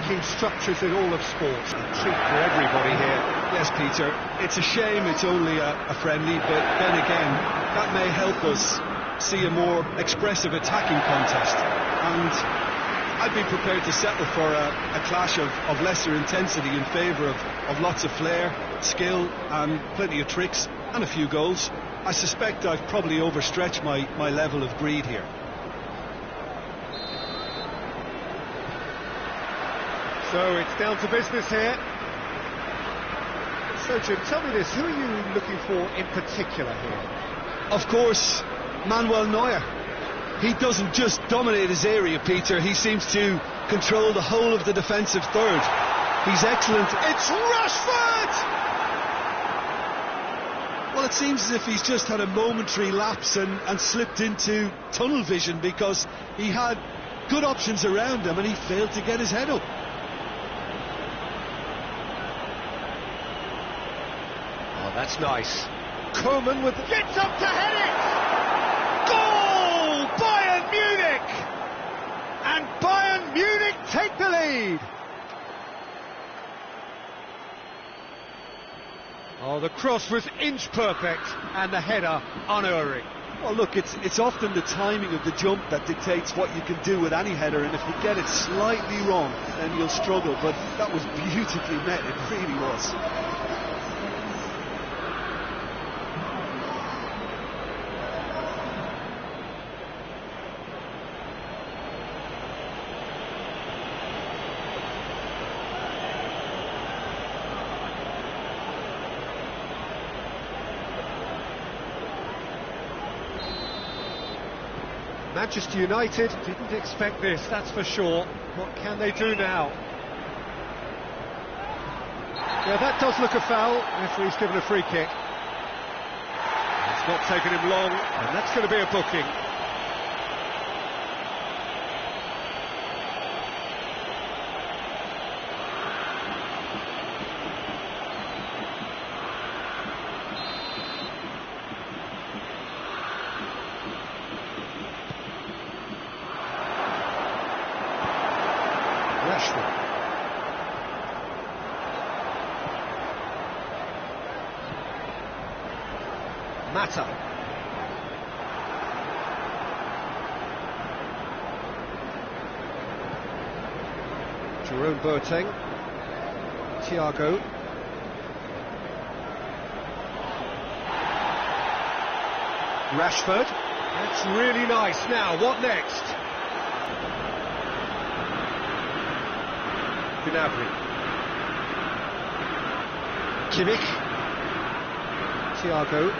attacking structures in all of sport. A treat for everybody here. Yes, Peter, it's a shame it's only a friendly, but then again, that may help us see a more expressive attacking contest. And I'd be prepared to settle for a clash of lesser intensity in favour of lots of flair, skill and plenty of tricks and a few goals. I suspect I've probably overstretched my level of greed here. So it's down to business here. So Jim, tell me this, who are you looking for in particular here? Of course, Manuel Neuer. He doesn't just dominate his area, Peter, he seems to control the whole of the defensive third. He's excellent. It's Rashford! Well, it seems as if he's just had a momentary lapse and slipped into tunnel vision, because he had good options around him and he failed to get his head up. Oh, that's nice. Koeman gets up to head it! Goal! Bayern Munich! And Bayern Munich take the lead! Oh, the cross was inch perfect and the header unerring. Well, look, it's often the timing of the jump that dictates what you can do with any header, and if you get it slightly wrong, then you'll struggle, but that was beautifully met, it really was. Manchester United didn't expect this, that's for sure. What can they do now? Yeah, that does look a foul. Referee's given a free kick. It's not taken him long, and that's going to be a booking. Rashford. Mata. Jerome Boateng. Thiago. Rashford. That's really nice. Now, what next? Gnabry. Kimmich. Thiago.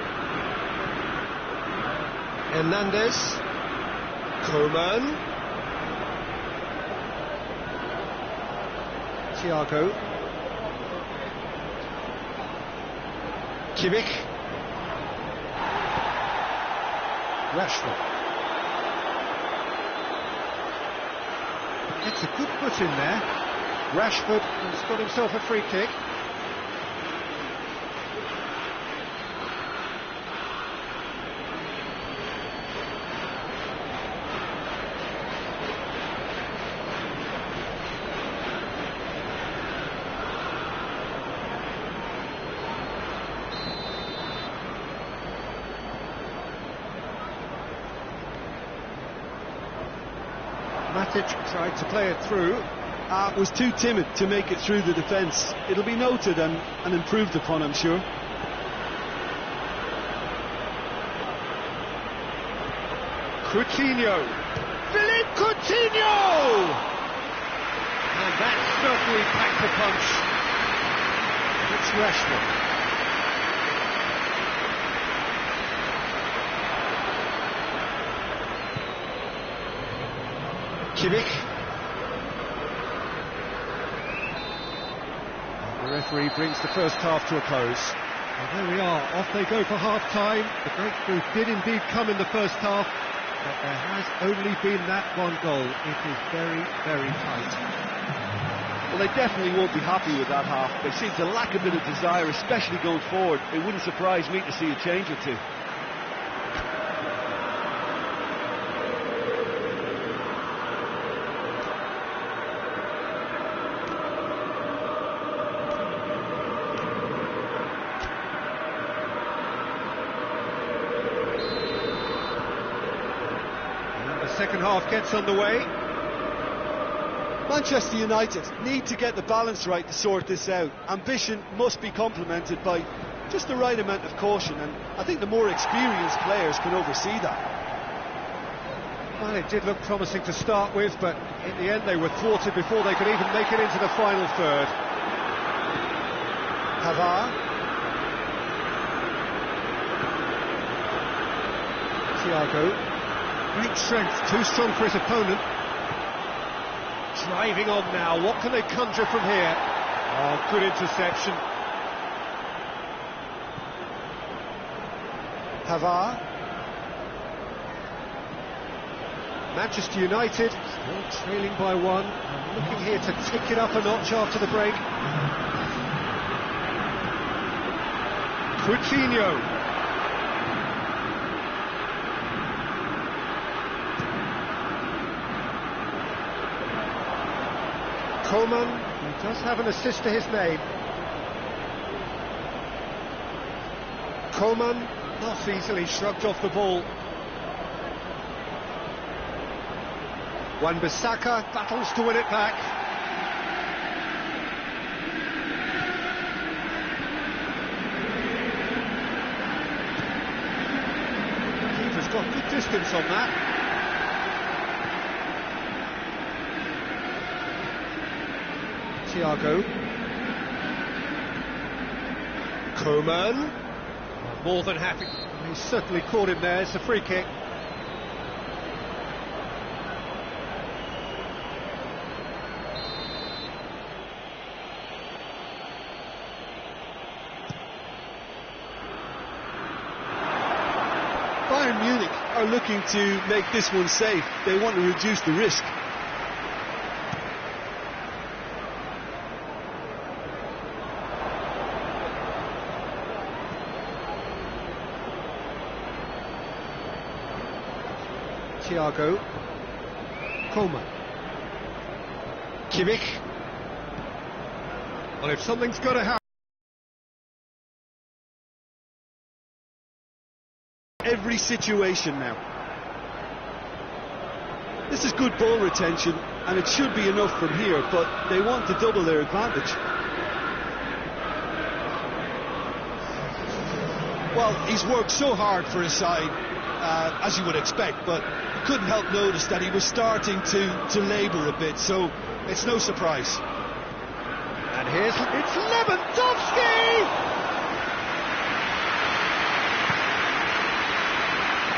Hernandez. Koeman. Thiago. Kimmich. Rashford. Gets a good foot in there. Rashford has got himself a free kick. Matic tried to play it through. Was too timid to make it through the defence. It'll be noted and improved upon, I'm sure. Coutinho. Philippe Coutinho! And that certainly packed a punch. It's Rashford. Kimmich. The referee brings the first half to a close. And there we are, off they go for half-time. The breakthrough did indeed come in the first half, but there has only been that one goal. It is very, very tight. Well, they definitely won't be happy with that half. They seem to lack a bit of desire, especially going forward. It wouldn't surprise me to see a change or two. second half gets underway. Manchester United need to get the balance right to sort this out. Ambition must be complemented by just the right amount of caution, and I think the more experienced players can oversee that. Well, it did look promising to start with, but in the end they were thwarted before they could even make it into the final third. Pavard. Thiago. Great strength, too strong for his opponent. Driving on now, what can they conjure from here? Oh, good interception. Pavard. Manchester United still trailing by one, and looking here to tick it up a notch after the break. Coutinho. Coman, he does have an assist to his name. Coman not easily shrugged off the ball. Wan-Bissaka battles to win it back. Keeper's got good distance on that. Thiago. Coman. More than happy. He's certainly caught him there. It's a free kick. Bayern Munich are looking to make this one safe. They want to reduce the risk. Thiago. Coman. Kimmich. Well, if something's got to happen. Every situation now. This is good ball retention, and it should be enough from here, but they want to double their advantage. Well, he's worked so hard for his side, as you would expect, but couldn't help notice that he was starting to labour a bit, so it's no surprise. And it's Lewandowski!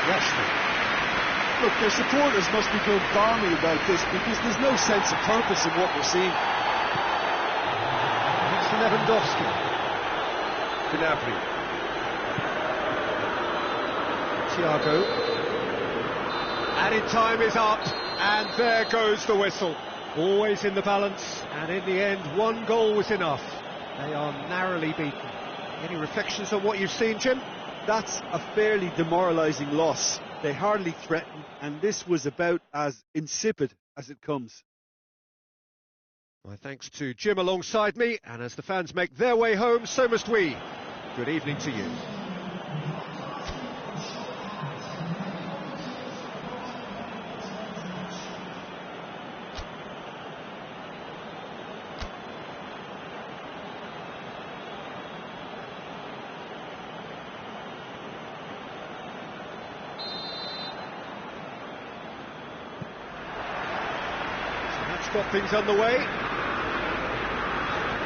Rashford. Look, their supporters must be going balmy about this because there's no sense of purpose in what we're seeing. It's Lewandowski. Gnabry. Thiago. Added time is up, and there goes the whistle. Always in the balance, and in the end, one goal was enough. They are narrowly beaten. Any reflections on what you've seen, Jim? That's a fairly demoralising loss. They hardly threatened, and this was about as insipid as it comes. My thanks to Jim alongside me, and as the fans make their way home, so must we. Good evening to you. Got things underway.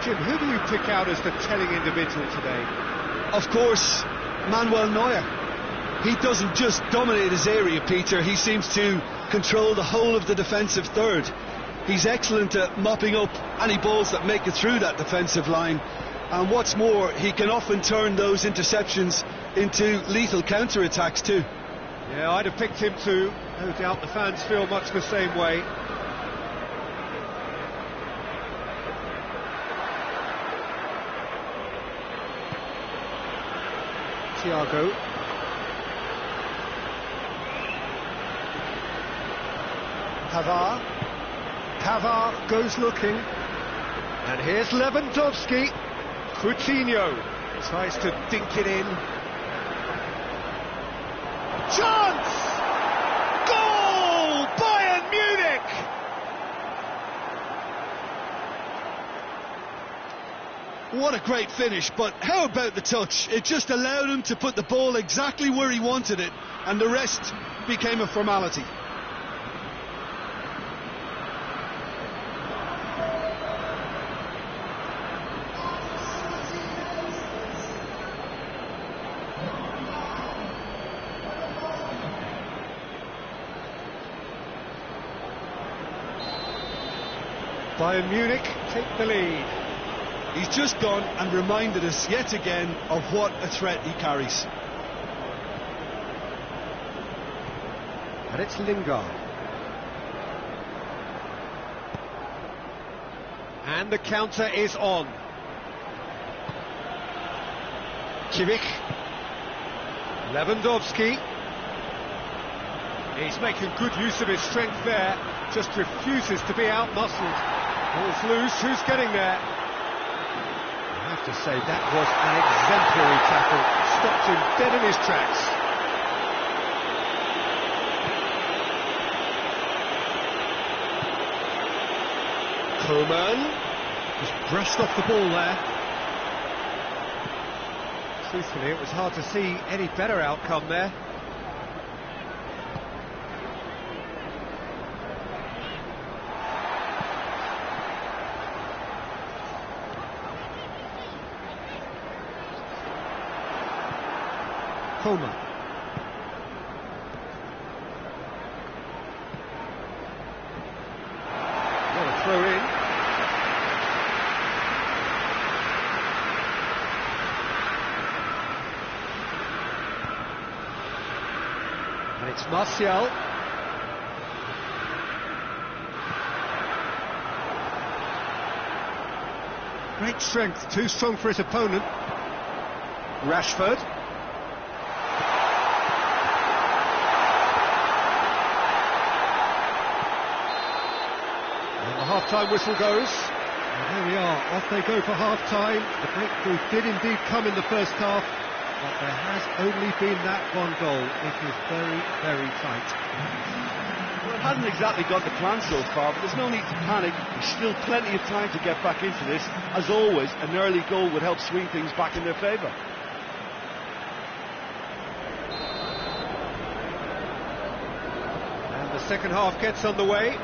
Jim, who do you pick out as the telling individual today? Of course, Manuel Neuer. He doesn't just dominate his area, Peter. He seems to control the whole of the defensive third. He's excellent at mopping up any balls that make it through that defensive line. And what's more, he can often turn those interceptions into lethal counter-attacks too. Yeah, I'd have picked him too. No doubt the fans feel much the same way. Thiago. Pavard. Pavard goes looking. And here's Lewandowski. Coutinho tries to dink it in. Chance! Goal! What a great finish, but how about the touch? It just allowed him to put the ball exactly where he wanted it, and the rest became a formality. Bayern Munich take the lead. He's just gone and reminded us yet again of what a threat he carries. And it's Lingard. And the counter is on. Kimmich. Lewandowski. He's making good use of his strength there. Just refuses to be out-muscled. Ball's loose, who's getting there? I have to say, that was an exemplary tackle. Stopped him dead in his tracks. Coman just brushed off the ball there. Truthfully, it was hard to see any better outcome there. Coman. What a throw in. And it's Martial. Great strength, too strong for his opponent. Rashford. Half-time whistle goes. And here we are, off they go for half-time. The breakthrough did indeed come in the first half, but there has only been that one goal. It is very, very tight. Well, it hasn't exactly got the plan so far, but there's no need to panic. There's still plenty of time to get back into this. As always, an early goal would help swing things back in their favour. And the second half gets underway.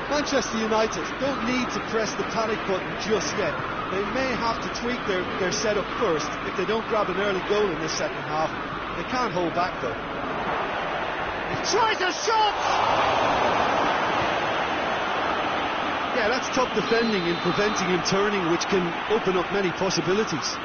Manchester United don't need to press the panic button just yet. They may have to tweak their setup first if they don't grab an early goal in the second half. They can't hold back though. He tries a shot! Yeah, that's tough defending in preventing him turning, which can open up many possibilities.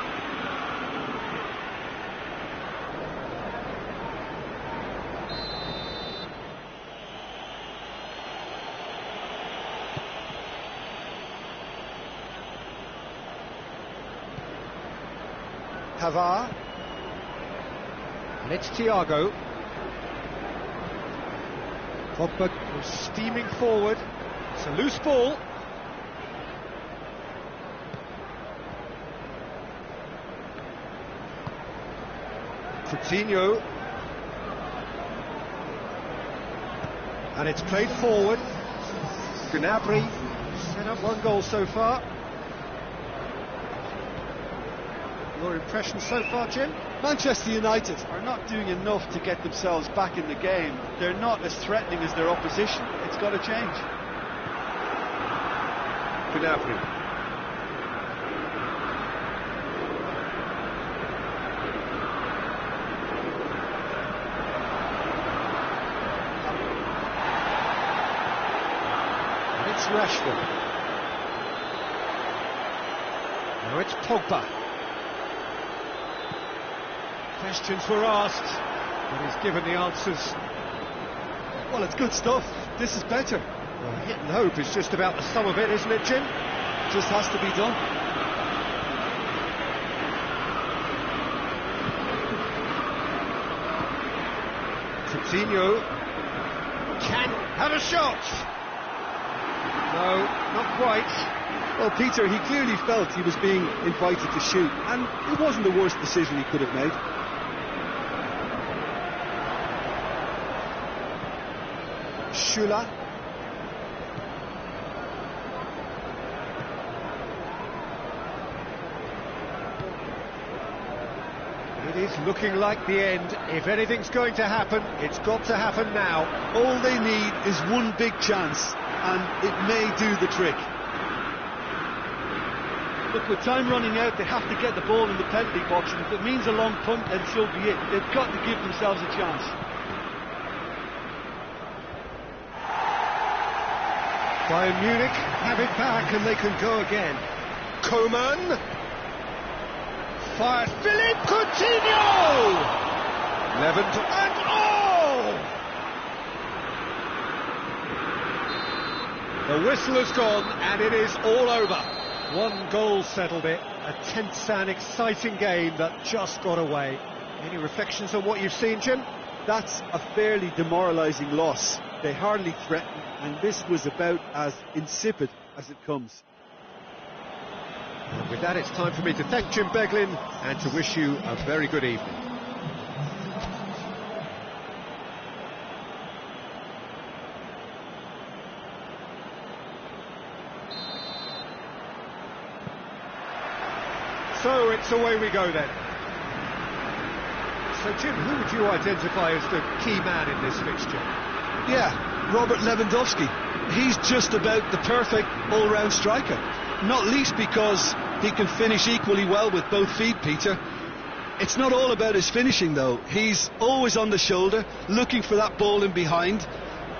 Pavard. And it's Thiago. Pogba was steaming forward. It's a loose ball. Coutinho. And it's played forward. Gnabry set up one goal so far. Your impression so far, Jim? Manchester United are not doing enough to get themselves back in the game. They're not as threatening as their opposition. It's got to change. Gnabry. And it's Rashford. Now it's Pogba. Questions were asked, but he's given the answers. Well, it's good stuff. This is better. Well, hit and hope is just about the sum of it, isn't it, Jim? Just has to be done. Coutinho can have a shot. No, not quite. Well, Peter, he clearly felt he was being invited to shoot, and it wasn't the worst decision he could have made. Schüller. is looking like the end. If anything's going to happen, it's got to happen now. All they need is one big chance, and it may do the trick. Look, with time running out, they have to get the ball in the penalty box, and if it means a long punt, then so be it. They've got to give themselves a chance. Bayern Munich have it back and they can go again. Coman fires. Philippe Coutinho! Levent and the whistle has gone and it is all over. One goal settled it. A tense and exciting game that just got away. Any reflections on what you've seen, Jim? That's a fairly demoralising loss. They hardly threatened, and this was about as insipid as it comes. And with that, it's time for me to thank Jim Beglin and to wish you a very good evening. So it's away we go then. So Jim, who would you identify as the key man in this fixture? Yeah, Robert Lewandowski. He's just about the perfect all-round striker. Not least because he can finish equally well with both feet, Peter. It's not all about his finishing, though. He's always on the shoulder, looking for that ball in behind,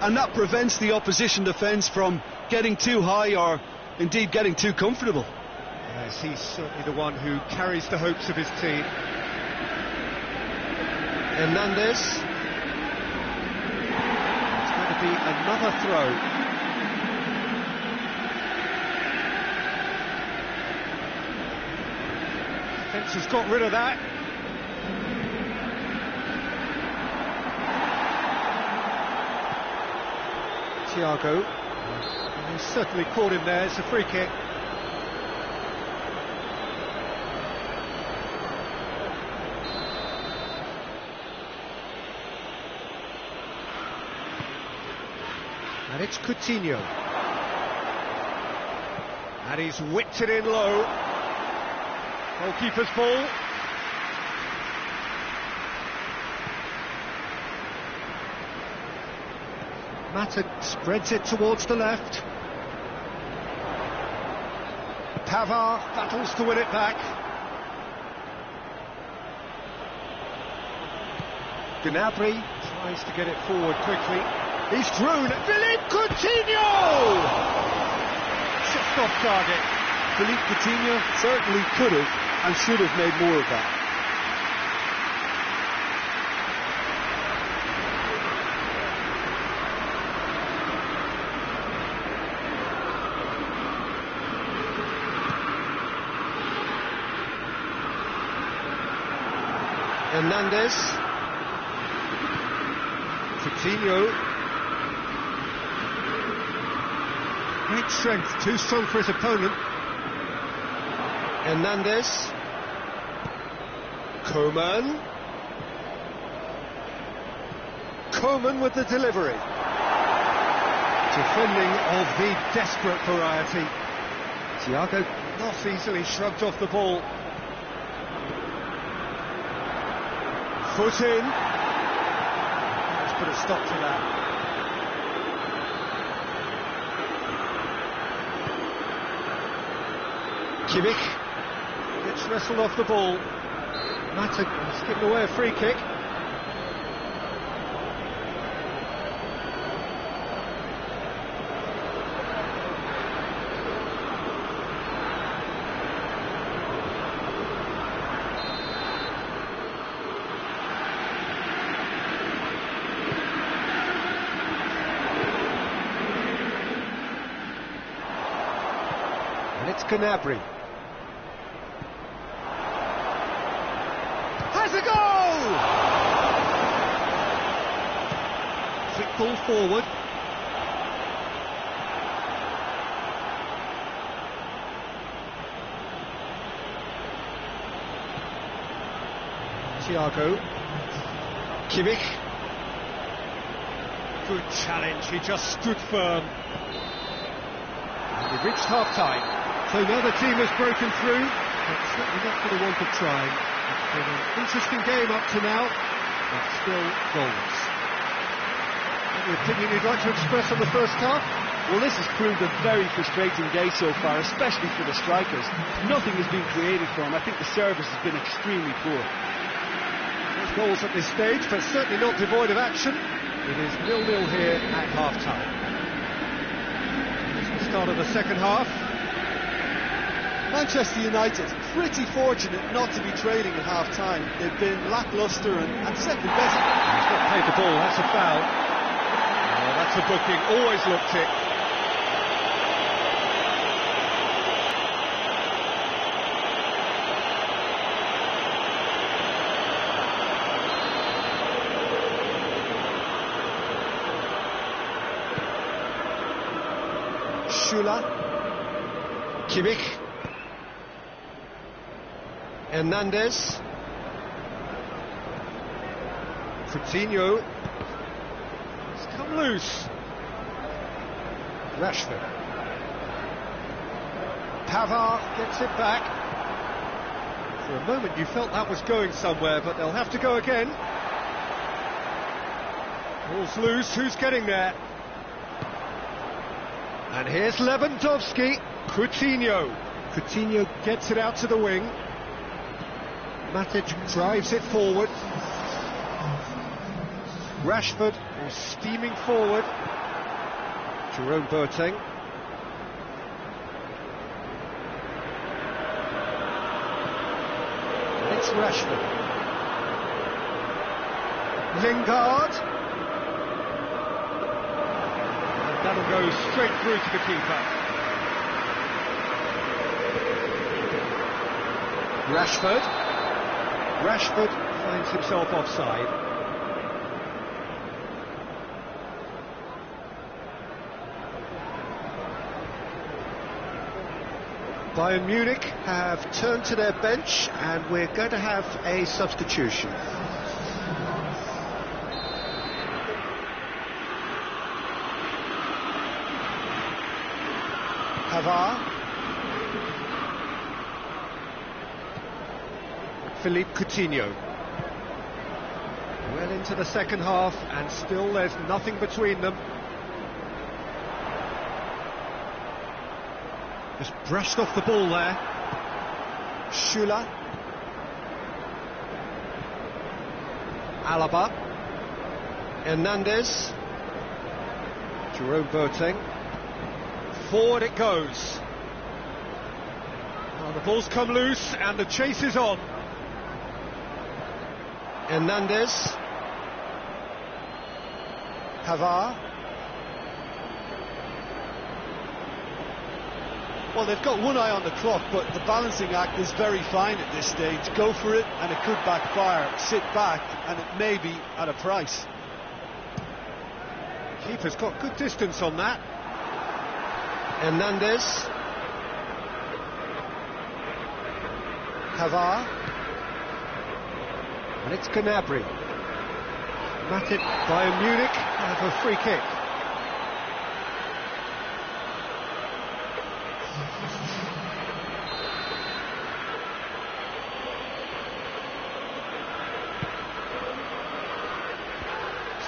and that prevents the opposition defence from getting too high or indeed getting too comfortable. Yes, he's certainly the one who carries the hopes of his team. Hernandez. It's going to be another throw. Defence has got rid of that. Thiago. He's certainly caught him there. It's a free kick. And it's Coutinho. And he's whipped it in low. Goalkeeper's ball. Mata spreads it towards the left. Pavard battles to win it back. Gnabry tries to get it forward quickly. He's through. Philippe Coutinho! Just off target. Philippe Coutinho certainly could have and should have made more of that. Hernandez. Coutinho. Great strength, too strong for his opponent. Hernandez. Coman. Coman with the delivery. Defending of the desperate variety. Thiago not easily shrugged off the ball. Foot in. Let's put a stop to that. Kimmich gets wrestled off the ball. Mata has given away a free kick. And it's Gnabry. Has a goal! Quick ball forward. Thiago. Kimmich. Good challenge, he just stood firm. And we've reached half-time. So now the team has broken through, but certainly not for the want of trying. been an interesting game up to now, but still goals. Any opinion you'd like to express on the first half? Well, this has proved a very frustrating day so far, especially for the strikers. Nothing has been created for them. I think the service has been extremely poor. There's goals at this stage, but certainly not devoid of action. It is 0-0 here at half-time. It's the start of the second half. Manchester United, pretty fortunate not to be trailing at half-time. They've been lacklustre and second best. He's not played the ball, that's a foul. Oh, that's a booking, always looked it. Schüller, Kimmich, Hernandez, Coutinho, it's come loose. Rashford, Pavard gets it back. For a moment you felt that was going somewhere, but they'll have to go again. Ball's loose, who's getting there? And here's Lewandowski, Coutinho. Coutinho gets it out to the wing. Matic drives it forward. Rashford is steaming forward. Jerome Boateng. And it's Rashford. Lingard. That'll go straight through to the keeper. Rashford finds himself offside. Bayern Munich have turned to their bench and we're going to have a substitution. Pavard, Philippe Coutinho. Well into the second half and still there's nothing between them. Just brushed off the ball there. Schüller, Alaba, Hernandez, Jerome Boateng. Forward it goes. Well, the ball's come loose and the chase is on. Hernandez, Pavard. Well, they've got one eye on the clock, but the balancing act is very fine at this stage. Go for it, and it could backfire. Sit back, and it may be at a price. Keeper's got good distance on that. Hernandez, Pavard, And it's Gnabry. Matic, Bayern Munich have a free kick.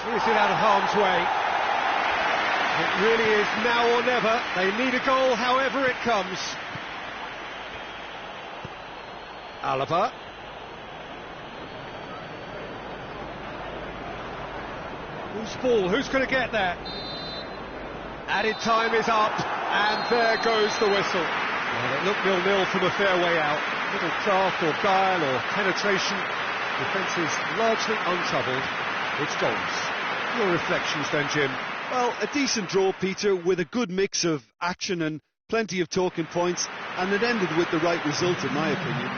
Clears it out of harm's way. It really is now or never. They need a goal however it comes. Alaba. Who's ball? Who's going to get there? Added time is up, and there goes the whistle. Well, it looked 0-0 from a fair way out. Little craft or guile or penetration. Defence is largely untroubled. It's goals. Your reflections then, Jim? Well, a decent draw, Peter, with a good mix of action and plenty of talking points, and it ended with the right result, in my opinion.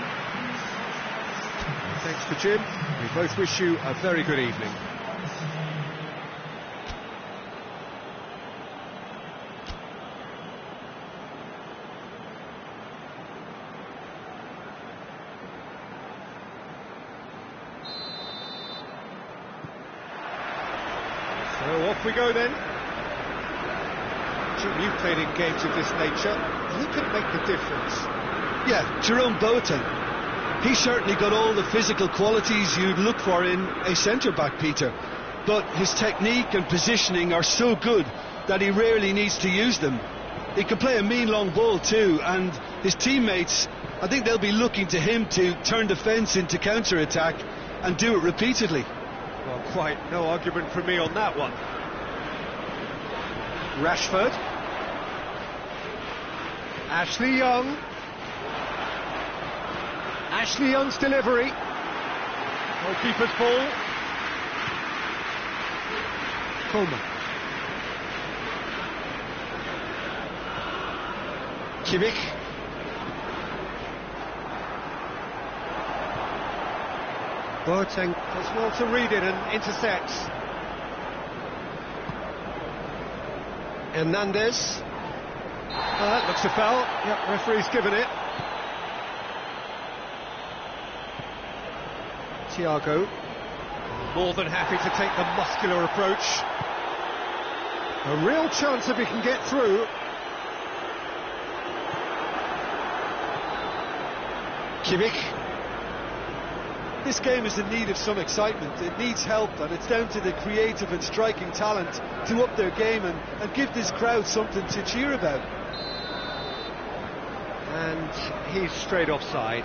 Thanks to Jim. We both wish you a very good evening. So off we go then. Jim, you've played in games of this nature. Who can make the difference? Yeah, Jerome Boateng. He's certainly got all the physical qualities you'd look for in a centre-back, Peter. But his technique and positioning are so good that he rarely needs to use them. He can play a mean long ball too, and his teammates, I think they'll be looking to him to turn defence into counter-attack and do it repeatedly. Well, quite no argument from me on that one. Rashford. Ashley Young. Ashley Young's delivery. Goalkeeper's ball. Coleman. Kimmich. Boateng does well to read it and intercepts. Hernandez. That looks a foul. Yep, referee's given it. Thiago. More than happy to take the muscular approach. A real chance if he can get through. Kimmich. This game is in need of some excitement. It needs help, and it's down to the creative and striking talent to up their game and give this crowd something to cheer about. And he's straight offside.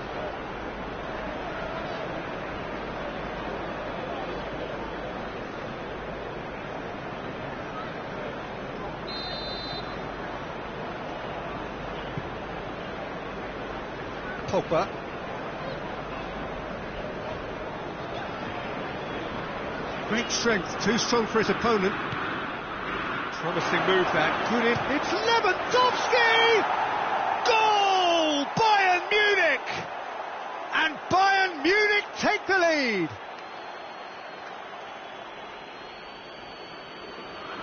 Pogba. Great strength, too strong for his opponent. Promising move that. Good in. It's Lewandowski! Goal! Bayern Munich! And Bayern Munich take the lead.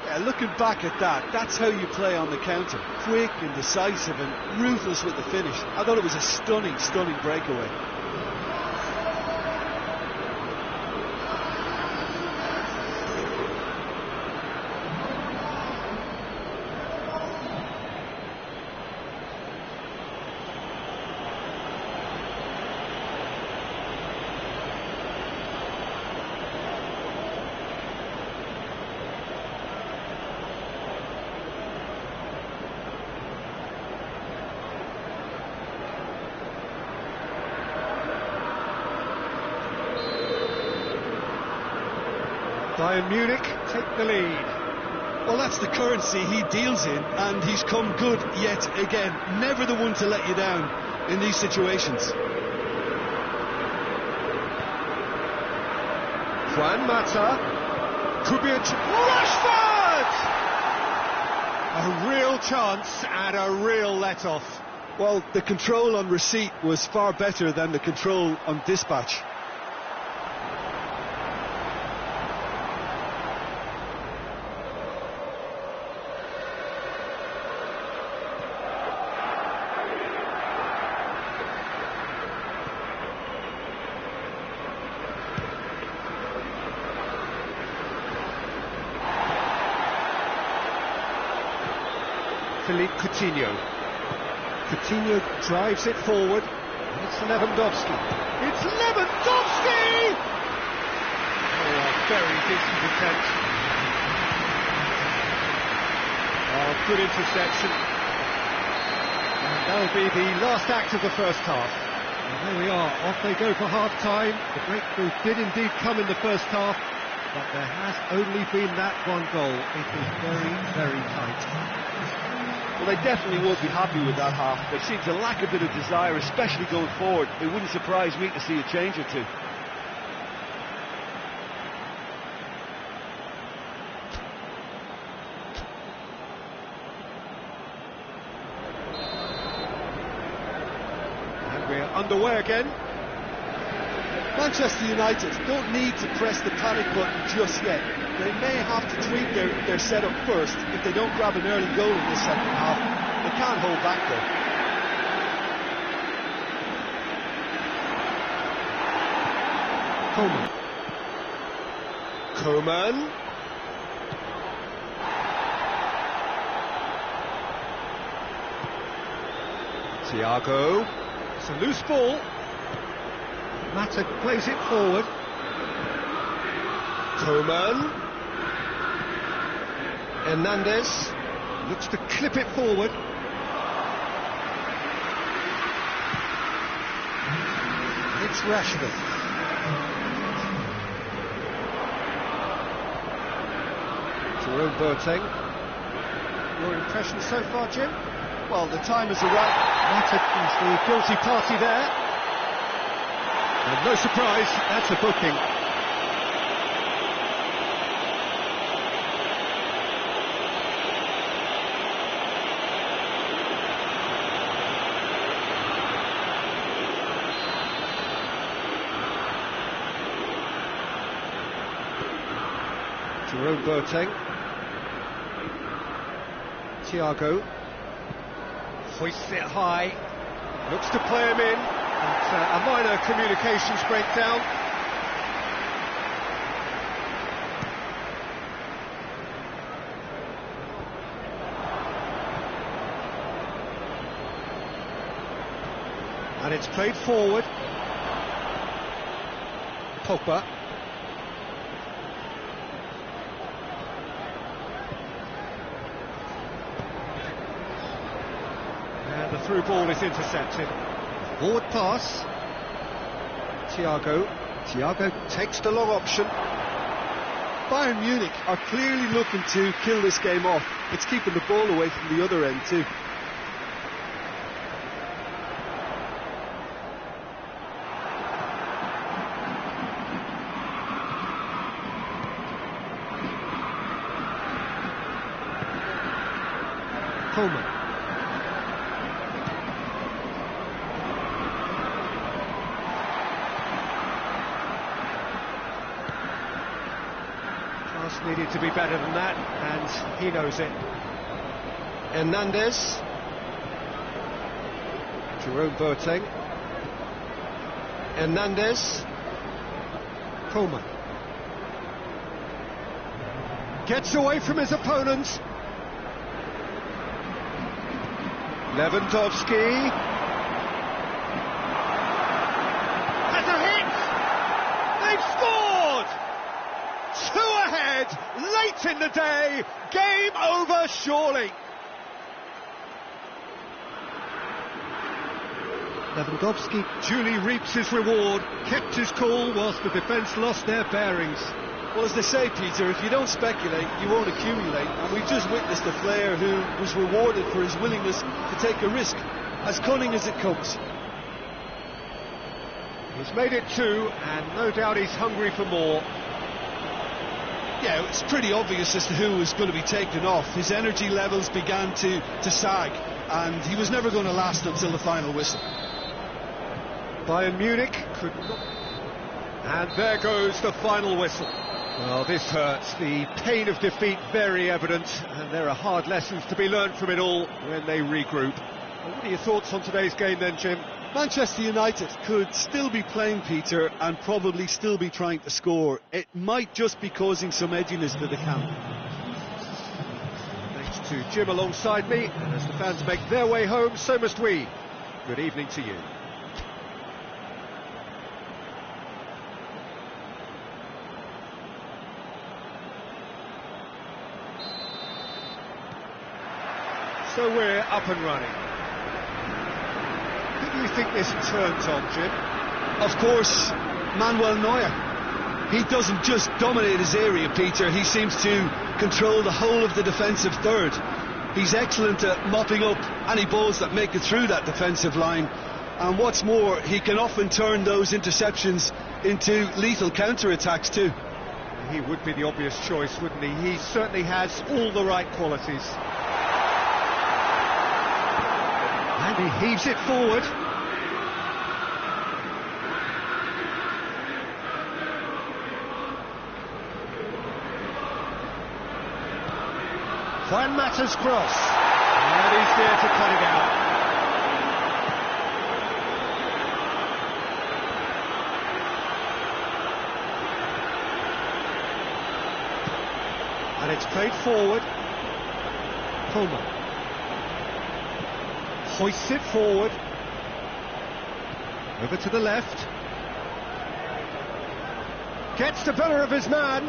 Yeah, looking back at that, that's how you play on the counter. Quick and decisive and ruthless with the finish. I thought it was a stunning, stunning breakaway. Bayern Munich take the lead. Well, that's the currency he deals in, and he's come good yet again. Never the one to let you down in these situations. Juan Mata. Could be a... Rashford! A real chance and a real let-off. Well, the control on receipt was far better than the control on dispatch. Philippe Coutinho. Coutinho drives it forward. It's Lewandowski. It's Lewandowski! Oh, a very decent attempt. Oh, good interception. And that'll be the last act of the first half. And there we are, off they go for half-time. The breakthrough did indeed come in the first half, but there has only been that one goal. It is very, very tight. Well, they definitely would be happy with that half. They seem to lack a bit of desire, especially going forward. It wouldn't surprise me to see a change or two. And we're underway again. Manchester United don't need to press the panic button just yet. They may have to tweak their setup first if they don't grab an early goal in this second half. They can't hold back Coleman. Coleman. Thiago. It's a loose ball. Mata plays it forward. Coman. Hernandez. Looks to clip it forward. It's Rashford. Jerome Boateng. Your impression so far, Jim? Well, the time has arrived. Mata is the guilty party there. And no surprise, that's a booking. Jerome Boateng. Thiago hoists it high, looks to play him in, and a minor communications breakdown. And it's played forward. Pogba. The through ball is intercepted. Forward pass. Thiago takes the long option. Bayern Munich are clearly looking to kill this game off. It's keeping the ball away from the other end too. Coman. Pass needed to be better than that, and he knows it. Hernandez. Jerome Boateng. Hernandez. Coman. Gets away from his opponents. Lewandowski. Has a hit! They've scored! 2 ahead, late in the day, game over surely. Lewandowski duly reaps his reward, kept his cool whilst the defence lost their bearings. Well, as they say, Peter, if you don't speculate, you won't accumulate. And we've just witnessed a player who was rewarded for his willingness to take a risk, as cunning as it comes. He's made it 2, and no doubt he's hungry for more. Yeah, it's pretty obvious as to who was going to be taken off. His energy levels began to sag, and he was never going to last until the final whistle. Bayern Munich could not... And there goes the final whistle. Well, this hurts. The pain of defeat very evident, and there are hard lessons to be learned from it all when they regroup. Well, what are your thoughts on today's game then, Jim? Manchester United could still be playing, Peter, and probably still be trying to score. It might just be causing some edginess to the camp. Thanks to Jim alongside me, and as the fans make their way home, so must we. Good evening to you. So we're up and running. Who do you think this turns on, Jim? Of course, Manuel Neuer. He doesn't just dominate his area, Peter. He seems to control the whole of the defensive third. He's excellent at mopping up any balls that make it through that defensive line. And what's more, he can often turn those interceptions into lethal counter-attacks too. He would be the obvious choice, wouldn't he? He certainly has all the right qualities. And he heaves it forward. Juan Mata's cross. And he's there to cut it out. And it's played forward. Coman hoists it forward. Over to the left. Gets the better of his man.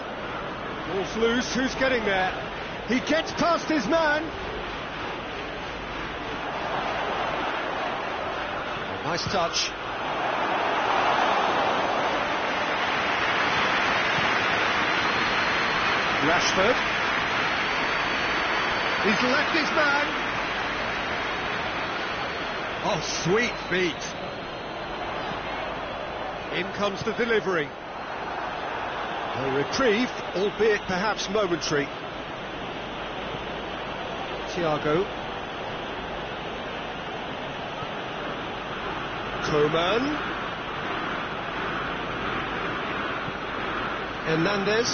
Ball's loose, who's getting there? He gets past his man. Nice touch. Rashford. He's left his man. Oh, sweet feet. In comes the delivery. A reprieve, albeit perhaps momentary. Thiago. Coman. Hernandez.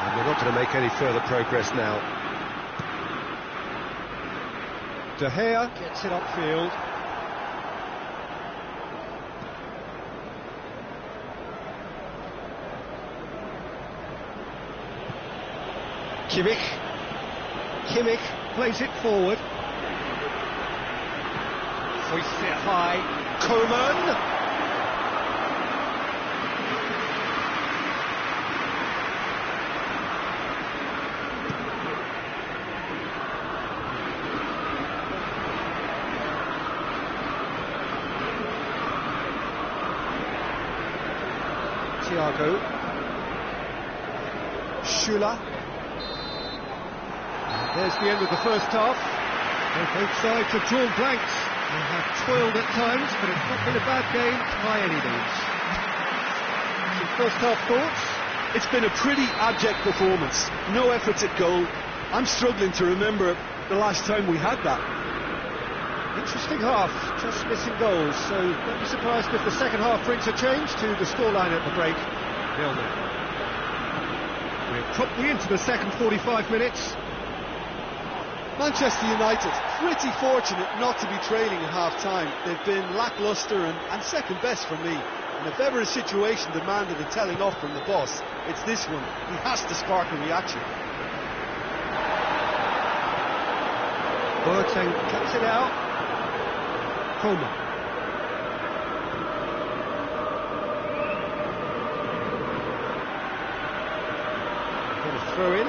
And they're not going to make any further progress now. De Gea gets it upfield. Kimmich plays it forward. Hoists it high. Coman. Thiago. Schüller. There's the end of the first half. Both sides have drawn blanks. They have toiled at times, but it's not been a bad game by any means. Some first half thoughts? It's been a pretty abject performance. No efforts at goal. I'm struggling to remember the last time we had that. Interesting half, just missing goals, so don't be surprised if the second half brings a change to the scoreline at the break. 0-0. We're promptly into the second 45 minutes. Manchester United, pretty fortunate not to be trailing at half-time. They've been lacklustre and second best for me. And if ever a situation demanded a telling off from the boss, it's this one. He has to spark a reaction. Boateng cuts it out. Coman. Got a throw in.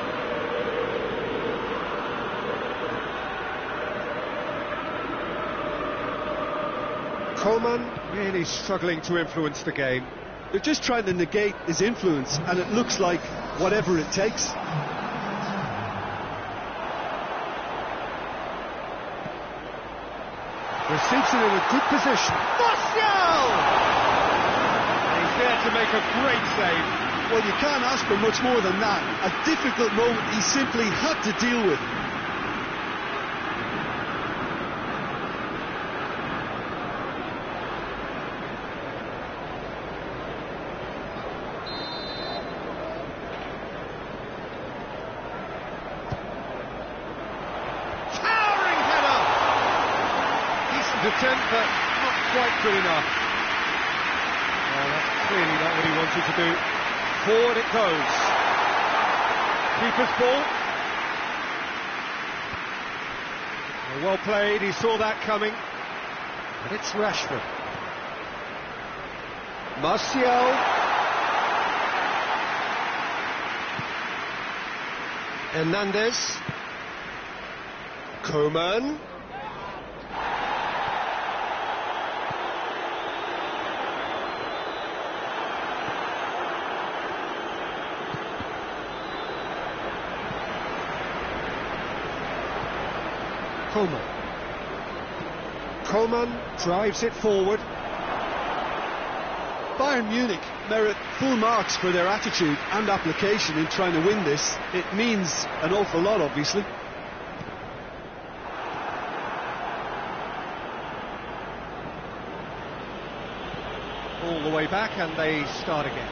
Coman really struggling to influence the game. They're just trying to negate his influence, and it looks like whatever it takes. Receives it in a good position. Martial! And he's there to make a great save. Well, you can't ask for much more than that. A difficult moment he simply had to deal with. Attempt, but not quite good enough. Well, that's clearly not what he wanted to do. Forward it goes. Keeper's ball. Well played, he saw that coming. And it's Rashford. Martial. Hernandez. Coman. Coman drives it forward. Bayern Munich merit full marks for their attitude and application in trying to win this. It means an awful lot, obviously. All the way back, and they start again.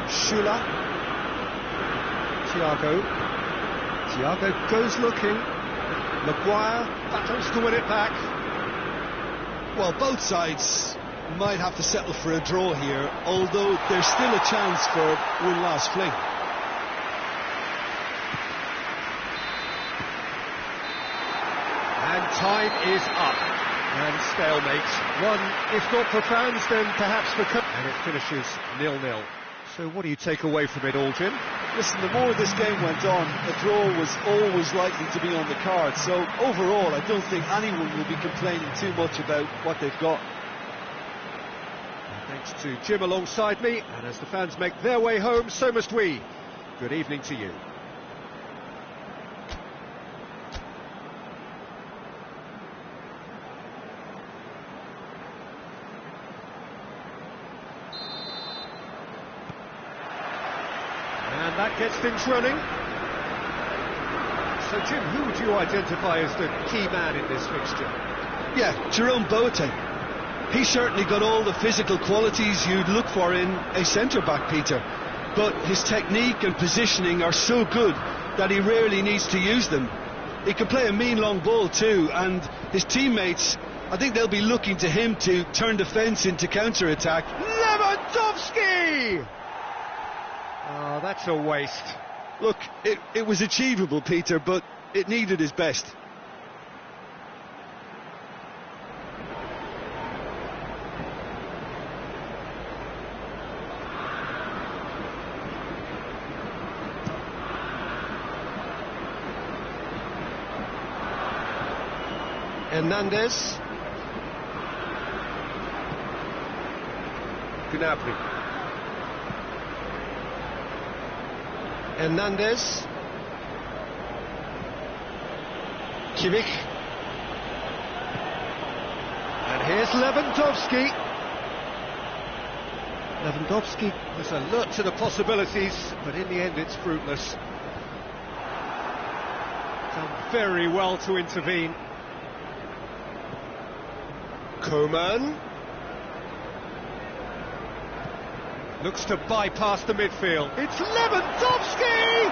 Schüller. Thiago goes looking. Maguire battles to win it back. Well, both sides might have to settle for a draw here, although there's still a chance for one last fling. And time is up. And stalemate. One, if not for fans, then perhaps for... And it finishes 0-0. So what do you take away from it all, Jim? Listen, the more this game went on, a draw was always likely to be on the card. So overall, I don't think anyone will be complaining too much about what they've got. Thanks to Jim alongside me, and as the fans make their way home, so must we. Good evening to you. And that gets things running. So, Jim, who would you identify as the key man in this fixture? Yeah, Jerome Boateng. He's certainly got all the physical qualities you'd look for in a centre-back, Peter. But his technique and positioning are so good that he rarely needs to use them. He can play a mean long ball too, and his teammates, I think they'll be looking to him to turn defence into counter-attack. Lewandowski! Oh, that's a waste. Look, it was achievable, Peter, but it needed his best. Hernandez. Gnabry. Hernandez. Kimmich. And here's Lewandowski. Lewandowski was alert to the possibilities, but in the end it's fruitless. Done very well to intervene. Coman. Looks to bypass the midfield. It's Lewandowski!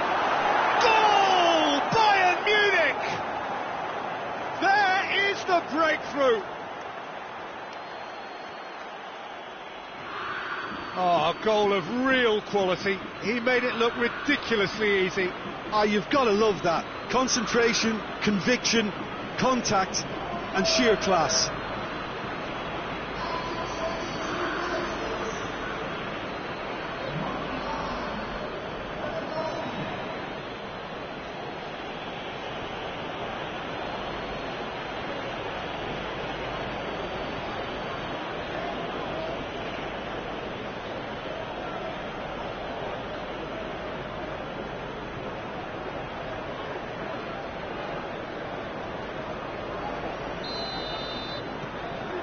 Goal! Bayern Munich! There is the breakthrough! Oh, a goal of real quality. He made it look ridiculously easy. You've got to love that. Concentration, conviction, contact, and sheer class.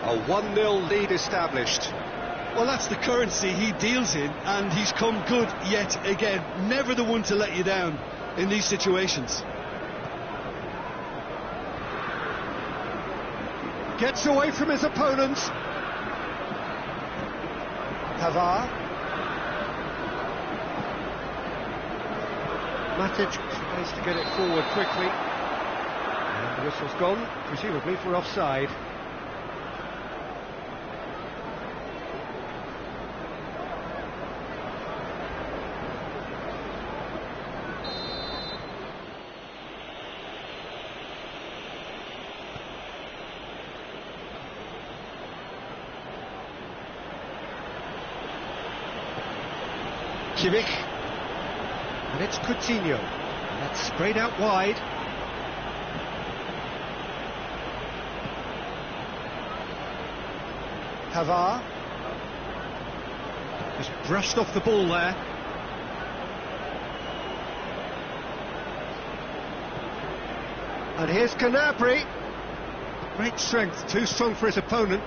A 1-0 lead established. Well, that's the currency he deals in, and he's come good yet again. Never the one to let you down in these situations. Gets away from his opponents. Pavard. Matic tries to get it forward quickly. And the whistle's gone, presumably for offside. Kimmich. And it's Coutinho. And that's sprayed out wide. Pavard. Just brushed off the ball there. And here's Gnabry. Great strength, too strong for his opponent.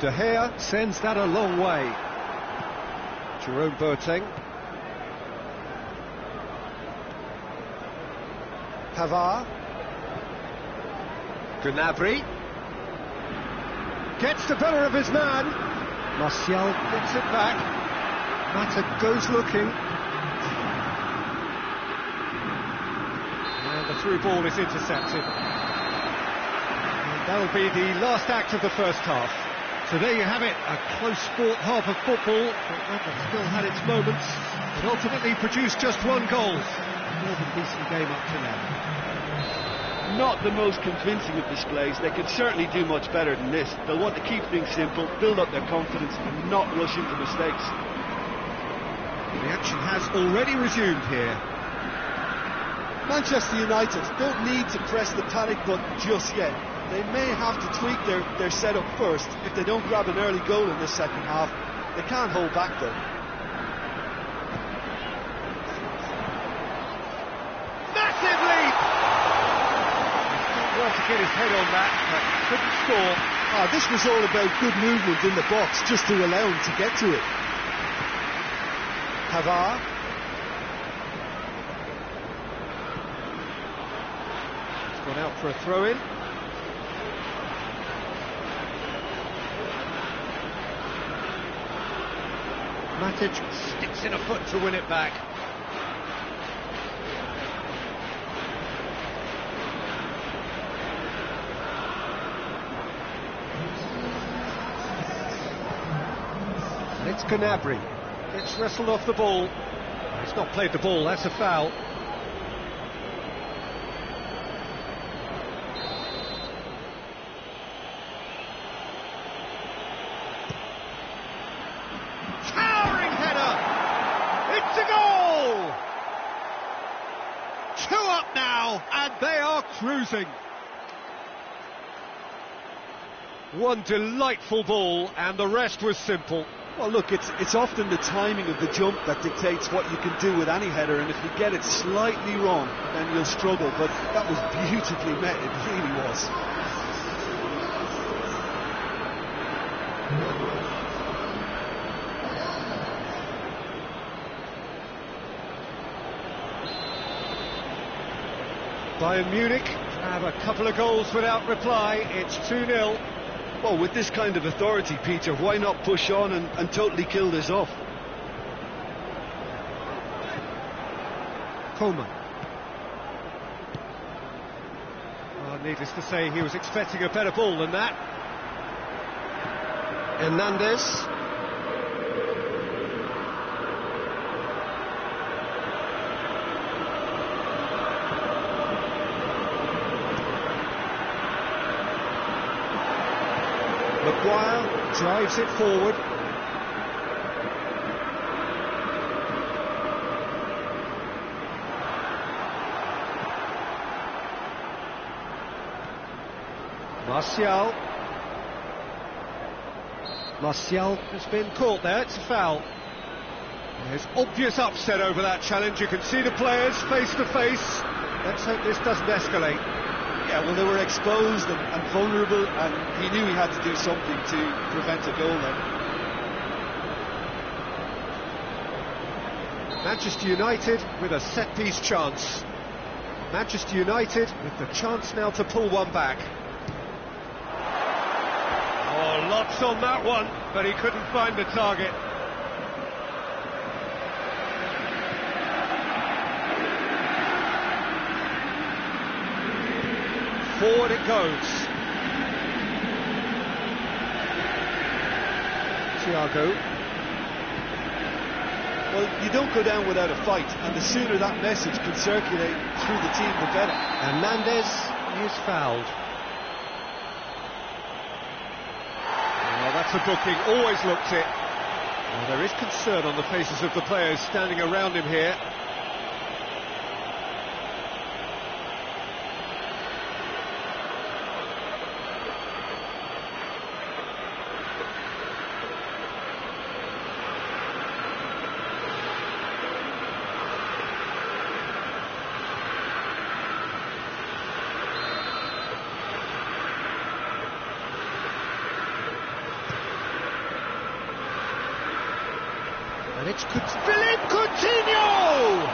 De Gea sends that a long way. Jerome Boateng. Pavard. Gnabry. Gets the better of his man. Martial gets it back. Mata goes looking. And the through ball is intercepted. And that'll be the last act of the first half. So there you have it, a close fought half of football, but one that still had its moments, but ultimately produced just one goal. A more than decent game up to now. not the most convincing of displays. They can certainly do much better than this. They'll want to keep things simple, build up their confidence and not rush into mistakes. The action has already resumed here. Manchester United don't need to press the panic button just yet. They may have to tweak their setup first if they don't grab an early goal in this second half. They can't hold back though. Massive leap! Well to get his head on that, but couldn't score. This was all about good movement in the box just to allow him to get to it. Pavard. He's gone out for a throw-in. Matic sticks in a foot to win it back. And it's Gnabry. Gets wrestled off the ball. He's not played the ball, that's a foul. Towering header! It's a goal! 2 up now, and they are cruising. One delightful ball, and the rest was simple. Well, look, it's often the timing of the jump that dictates what you can do with any header, and if you get it slightly wrong, then you'll struggle. But that was beautifully met, it really was. Bayern Munich have a couple of goals without reply. It's 2-0. Well, with this kind of authority, Peter, why not push on and totally kill this off? Coman. Well, needless to say, he was expecting a better ball than that. Hernandez. Maguire drives it forward. Martial. Martial has been caught there, it's a foul. There's obvious upset over that challenge, you can see the players face to face. Let's hope this doesn't escalate. Yeah, well, they were exposed and vulnerable, and he knew he had to do something to prevent a goal then. Manchester United with a set-piece chance. Manchester United with the chance now to pull one back. Oh, lots on that one, but he couldn't find the target. Forward it goes. Thiago. Well, you don't go down without a fight, and the sooner that message can circulate through the team, the better. Hernandez is fouled. Well, that's a booking, always looked it. Well, there is concern on the faces of the players standing around him here. And it's Philippe Coutinho!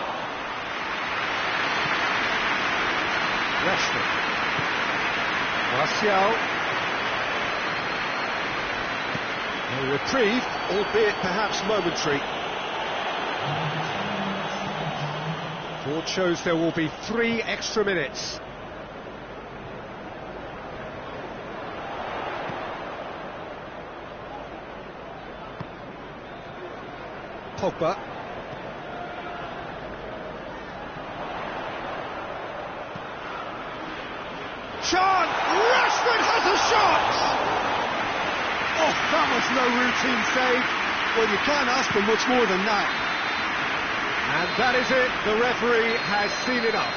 Rashford. Martial. A reprieve, albeit perhaps momentary. Ford shows there will be 3 extra minutes. Pogba. chance! Rashford has a shot! Oh, that was no routine save. Well, you can't ask for much more than that. And that is it, the referee has seen enough.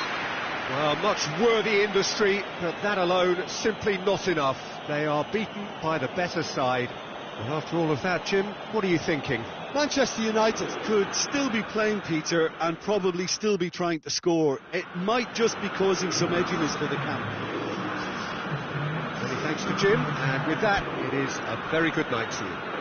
Well, much worthy industry, but that alone simply not enough. They are beaten by the better side. And after all of that, Jim, what are you thinking? Manchester United could still be playing, Peter, and probably still be trying to score. It might just be causing some edginess for the camp. Many thanks to Jim, and with that, it is a very good night to you.